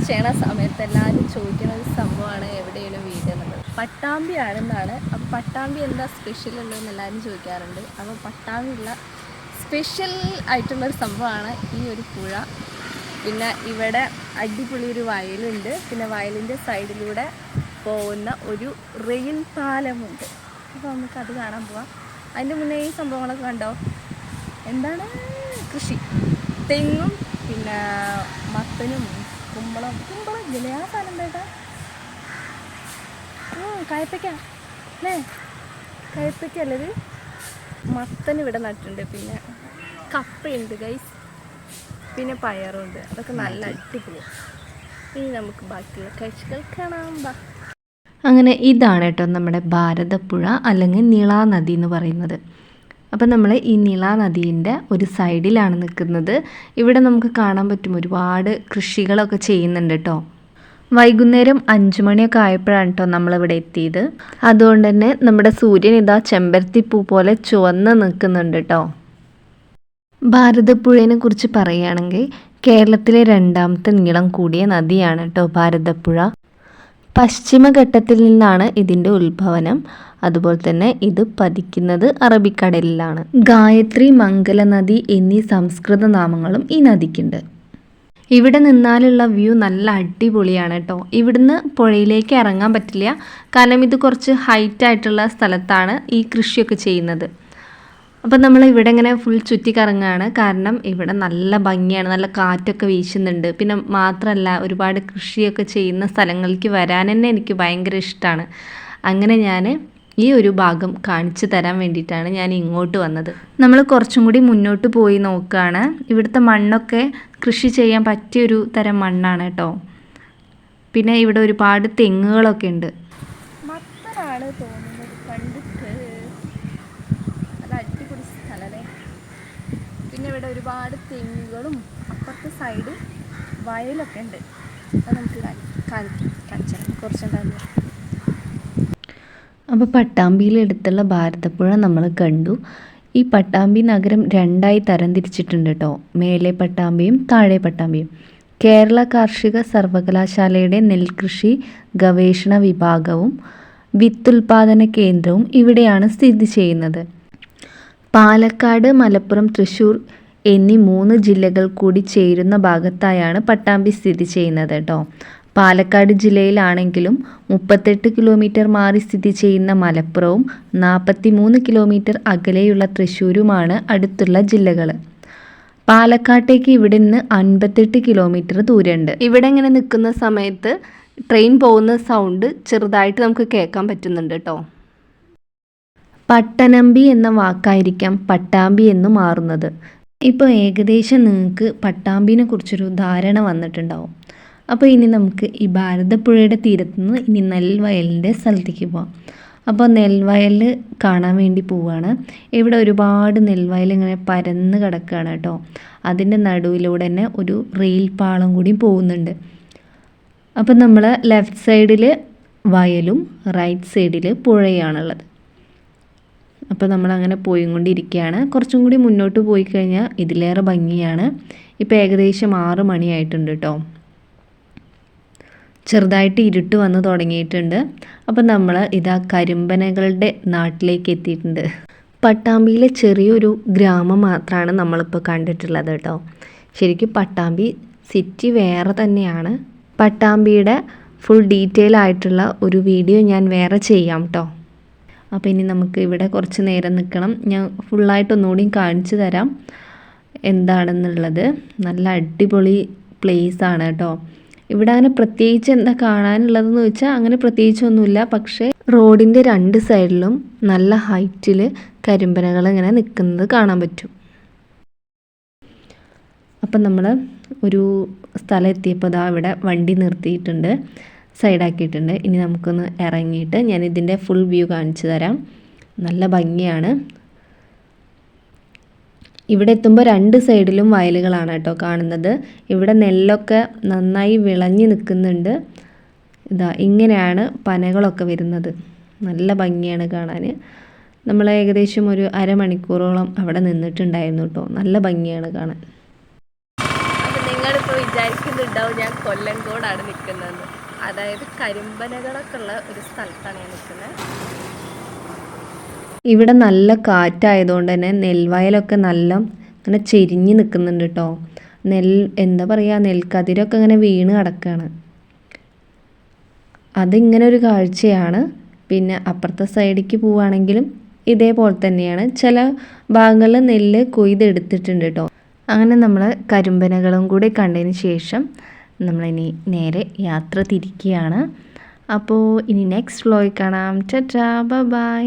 ചെയ്യണ സമയത്ത് എല്ലാവരും ചോദിക്കുന്ന ഒരു സംഭവമാണ് എവിടെയാണ് വീട് എന്നുള്ളത്. പട്ടാമ്പി ആണെന്നാണ്. അപ്പോൾ പട്ടാമ്പി എന്താ സ്പെഷ്യൽ ഉള്ളതെന്ന് എല്ലാവരും ചോദിക്കാറുണ്ട്. അപ്പോൾ പട്ടാമ്പിയുള്ള സ്പെഷ്യൽ ആയിട്ടുള്ളൊരു സംഭവമാണ് ഈ ഒരു പുഴ. പിന്നെ ഇവിടെ അടിപൊളി ഒരു വയലുണ്ട്. പിന്നെ വയലിൻ്റെ സൈഡിലൂടെ പോകുന്ന ഒരു റെയിൽ പാലമുണ്ട്. അപ്പോൾ നമുക്കത് കാണാൻ പോവാം. അതിൻ്റെ മുന്നേ ഈ സംഭവങ്ങളൊക്കെ കണ്ടോ? എന്താണ് കൃഷി, തെങ്ങും പിന്നെ മത്തനും കുമ്പളം ഇല്ലേ ആ സാധനം എന്താ കയ്പ്പയ്ക്ക അല്ലേ? കയ്പ്പയ്ക്ക അല്ലത് മത്തൻ ഇവിടെ നട്ടിട്ടുണ്ട്. പിന്നെ കപ്പയുണ്ട് ഗൈസ്, പിന്നെ പയറുണ്ട്. അതൊക്കെ നല്ല അടിപൊളിയാണ്. ഇനി നമുക്ക് ബാക്കിയുള്ള കാഴ്ചകൾ കാണാം. അങ്ങനെ ഇതാണ് കേട്ടോ നമ്മുടെ ഭാരതപ്പുഴ അല്ലെങ്കിൽ നിളാ നദി എന്ന് പറയുന്നത്. അപ്പം നമ്മൾ ഈ നിളാ നദീൻ്റെ ഒരു സൈഡിലാണ് നിൽക്കുന്നത്. ഇവിടെ നമുക്ക് കാണാൻ പറ്റും ഒരുപാട് കൃഷികളൊക്കെ ചെയ്യുന്നുണ്ട് കേട്ടോ. വൈകുന്നേരം 5 മണിയൊക്കെ ആയപ്പോഴാണ് കേട്ടോ നമ്മളിവിടെ എത്തിയത്. അതുകൊണ്ട് തന്നെ നമ്മുടെ സൂര്യൻ ഇതാ ചെമ്പരത്തിപ്പൂ പോലെ ചുവന്ന് നിൽക്കുന്നുണ്ട് കേട്ടോ. ഭാരതപ്പുഴയെ കുറിച്ച് പറയുകയാണെങ്കിൽ കേരളത്തിലെ 2ാമത്തെ നീളം കൂടിയ നദിയാണ് കേട്ടോ ഭാരതപ്പുഴ. പശ്ചിമഘട്ടത്തിൽ നിന്നാണ് ഇതിൻ്റെ ഉത്ഭവനം. അതുപോലെ തന്നെ ഇത് പതിക്കുന്നത് അറബിക്കടലിലാണ്. ഗായത്രി, മംഗല നദി എന്നീ സംസ്കൃത നാമങ്ങളും ഈ നദിക്കുണ്ട്. ഇവിടെ നിന്നാലുള്ള വ്യൂ നല്ല അടിപൊളിയാണ് കേട്ടോ. ഇവിടുന്ന് പുഴയിലേക്ക് ഇറങ്ങാൻ പറ്റില്ല, കാരണം ഇത് കുറച്ച് ഹൈറ്റ് ആയിട്ടുള്ള സ്ഥലത്താണ് ഈ കൃഷിയൊക്കെ ചെയ്യുന്നത്. അപ്പം നമ്മൾ ഇവിടെ ഇങ്ങനെ ഫുൾ ചുറ്റിക്കറങ്ങുകയാണ്, കാരണം ഇവിടെ നല്ല ഭംഗിയാണ്, നല്ല കാറ്റൊക്കെ വീശുന്നുണ്ട്. പിന്നെ മാത്രമല്ല ഒരുപാട് കൃഷിയൊക്കെ ചെയ്യുന്ന സ്ഥലങ്ങളിലേക്ക് വരാൻ തന്നെ എനിക്ക് ഭയങ്കര ഇഷ്ടമാണ്. അങ്ങനെ ഞാൻ ഈ ഒരു ഭാഗം കാണിച്ചു തരാൻ വേണ്ടിയിട്ടാണ് ഞാൻ ഇങ്ങോട്ട് വന്നത്. നമ്മൾ കുറച്ചും കൂടി മുന്നോട്ട് പോയി നോക്കുകയാണ്. ഇവിടുത്തെ മണ്ണൊക്കെ കൃഷി ചെയ്യാൻ പറ്റിയൊരു തരം മണ്ണാണ് കേട്ടോ. പിന്നെ ഇവിടെ ഒരുപാട് തെങ്ങുകളൊക്കെ ഉണ്ട്. മത്തനാണ് തോന്നുന്നത് കണ്ടിട്ട്. നല്ല അടിപൊളി സ്ഥലമല്ലേ. പിന്നെ ഇവിടെ ഒരുപാട് തെങ്ങുകളും അപ്പുറത്തെ സൈഡ് വയലൊക്കെ ഉണ്ട്. അത് നമുക്ക് കാണിച്ചു തരാം കുറച്ചുണ്ടായിരുന്നു. അപ്പോൾ പട്ടാമ്പിയിലെടുത്തുള്ള ഭാരതപ്പുഴ നമ്മൾ കണ്ടു. ഈ പട്ടാമ്പി നഗരം 2ആയി തരംതിരിച്ചിട്ടുണ്ട് കേട്ടോ. മേലെ പട്ടാമ്പിയും താഴെ പട്ടാമ്പിയും. കേരള കാർഷിക സർവകലാശാലയുടെ നെൽകൃഷി ഗവേഷണ വിഭാഗവും വിത്തുൽപാദന കേന്ദ്രവും ഇവിടെയാണ് സ്ഥിതി ചെയ്യുന്നത്. പാലക്കാട്, മലപ്പുറം, തൃശ്ശൂർ എന്നീ 3 ജില്ലകൾ കൂടി ചേരുന്ന ഭാഗത്തായാണ് പട്ടാമ്പി സ്ഥിതി ചെയ്യുന്നത് കേട്ടോ. പാലക്കാട് ജില്ലയിലാണെങ്കിലും 38 കിലോമീറ്റർ മാറി സ്ഥിതി ചെയ്യുന്ന മലപ്പുറവും 43 കിലോമീറ്റർ അകലെയുള്ള തൃശ്ശൂരുമാണ് അടുത്തുള്ള ജില്ലകൾ. പാലക്കാട്ടേക്ക് ഇവിടെ നിന്ന് 58 കിലോമീറ്റർ ദൂരമുണ്ട്. ഇവിടെ ഇങ്ങനെ നിൽക്കുന്ന സമയത്ത് ട്രെയിൻ പോകുന്ന സൗണ്ട് ചെറുതായിട്ട് നമുക്ക് കേൾക്കാൻ പറ്റുന്നുണ്ട് കേട്ടോ. പട്ടനമ്പി എന്ന വാക്കായിരിക്കാം പട്ടാമ്പി എന്ന് മാറുന്നത്. ഇപ്പോൾ ഏകദേശം നിങ്ങൾക്ക് പട്ടാമ്പിനെ കുറിച്ചൊരു ധാരണ വന്നിട്ടുണ്ടാവും. അപ്പോൾ ഇനി നമുക്ക് ഈ ഭാരതപ്പുഴയുടെ തീരത്ത് നിന്ന് ഇനി നെൽവയലിൻ്റെ സ്ഥലത്തേക്ക് പോവാം. അപ്പോൾ നെൽവയൽ കാണാൻ വേണ്ടി പോവുകയാണ്. ഇവിടെ ഒരുപാട് നെൽവയൽ ഇങ്ങനെ പരന്ന് കിടക്കുകയാണ് കേട്ടോ. അതിൻ്റെ നടുവിലൂടെ തന്നെ ഒരു റെയിൽ പാളം കൂടി പോകുന്നുണ്ട്. അപ്പോൾ നമ്മൾ ലെഫ്റ്റ് സൈഡിൽ വയലും റൈറ്റ് സൈഡിൽ പുഴയാണുള്ളത്. അപ്പോൾ നമ്മളങ്ങനെ പോയിക്കൊണ്ടിരിക്കുകയാണ്. കുറച്ചും കൂടി മുന്നോട്ട് പോയി കഴിഞ്ഞാൽ ഇതിലേറെ ഭംഗിയാണ്. ഇപ്പോൾ ഏകദേശം 6 മണിയായിട്ടുണ്ട് കേട്ടോ. ചെറുതായിട്ട് ഇരുട്ട് വന്ന് തുടങ്ങിയിട്ടുണ്ട്. അപ്പം നമ്മൾ ഇതാ കരിമ്പനകളുടെ നാട്ടിലേക്ക് എത്തിയിട്ടുണ്ട്. പട്ടാമ്പിയിലെ ചെറിയൊരു ഗ്രാമം മാത്രമാണ് നമ്മളിപ്പോൾ കണ്ടിട്ടുള്ളത് കേട്ടോ. ശരിക്കും പട്ടാമ്പി സിറ്റി വേറെ തന്നെയാണ്. പട്ടാമ്പിയുടെ ഫുൾ ഡീറ്റെയിൽ ആയിട്ടുള്ള ഒരു വീഡിയോ ഞാൻ വേറെ ചെയ്യാം കേട്ടോ. അപ്പോൾ ഇനി നമുക്ക് ഇവിടെ കുറച്ച് നേരം നിൽക്കണം. ഞാൻ ഫുള്ളായിട്ടൊന്നുകൂടി കാണിച്ചു തരാം എന്താണെന്നുള്ളത്. നല്ല അടിപൊളി പ്ലേസാണ് കേട്ടോ. ഇവിടെ അങ്ങനെ പ്രത്യേകിച്ച് എന്താ കാണാനുള്ളതെന്ന് വെച്ചാൽ അങ്ങനെ പ്രത്യേകിച്ചൊന്നുമില്ല. പക്ഷേ റോഡിൻ്റെ 2 സൈഡിലും നല്ല ഹൈറ്റിൽ കരിമ്പനകൾ ഇങ്ങനെ നിൽക്കുന്നത് കാണാൻ പറ്റും. അപ്പം നമ്മൾ ഒരു സ്ഥലം എത്തിയപ്പോൾ ദാ ഇവിടെ വണ്ടി നിർത്തിയിട്ടുണ്ട്, സൈഡാക്കിയിട്ടുണ്ട്. ഇനി നമുക്കൊന്ന് ഇറങ്ങിയിട്ട് ഞാൻ ഇതിൻ്റെ ഫുൾ വ്യൂ കാണിച്ചു തരാം. നല്ല ഭംഗിയാണ്. ഇവിടെ എത്തുമ്പോൾ 2 സൈഡിലും വയലുകളാണ് കേട്ടോ കാണുന്നത്. ഇവിടെ നെല്ലൊക്കെ നന്നായി വിളഞ്ഞ് നിൽക്കുന്നുണ്ട്. ഇതാ ഇങ്ങനെയാണ് പനകളൊക്കെ വരുന്നത്. നല്ല ഭംഗിയാണ് കാണാൻ. നമ്മൾ ഏകദേശം ഒരു അരമണിക്കൂറോളം അവിടെ നിന്നിട്ടുണ്ടായിരുന്നു കേട്ടോ. നല്ല ഭംഗിയാണ് കാണാൻ. അപ്പോൾ നിങ്ങളിപ്പോൾ വിചാരിക്കുന്നുണ്ടാവും ഞാൻ കൊല്ലങ്കോടാണ് നിൽക്കുന്നതെന്ന്. അതായത് കരിമ്പനകളൊക്കെ ഉള്ള ഒരു സ്ഥലത്താണ് ഞാൻ നിൽക്കുന്നത്. ഇവിടെ നല്ല കാറ്റായതുകൊണ്ട് തന്നെ നെൽവയലൊക്കെ നല്ല ഇങ്ങനെ ചെരിഞ്ഞ് നിൽക്കുന്നുണ്ട് കേട്ടോ. എന്താ പറയുക, നെൽക്കതിരൊക്കെ ഇങ്ങനെ വീണ് കിടക്കുകയാണ്. അതിങ്ങനെ ഒരു കാഴ്ചയാണ്. പിന്നെ അപ്പുറത്തെ സൈഡിലേക്ക് പോവുകയാണെങ്കിലും ഇതേപോലെ തന്നെയാണ്. ചില ഭാഗങ്ങളിൽ നെല്ല് കൊയ്തെടുത്തിട്ടുണ്ട് കേട്ടോ. അങ്ങനെ നമ്മൾ കരിമ്പനകളും കൂടി കണ്ടതിന് ശേഷം നമ്മളിനി നേരെ യാത്ര തിരിക്കുകയാണ്. അപ്പോൾ ഇനി നെക്സ്റ്റ് വ്ലോഗിൽ കാണാം. Tata, bye bye.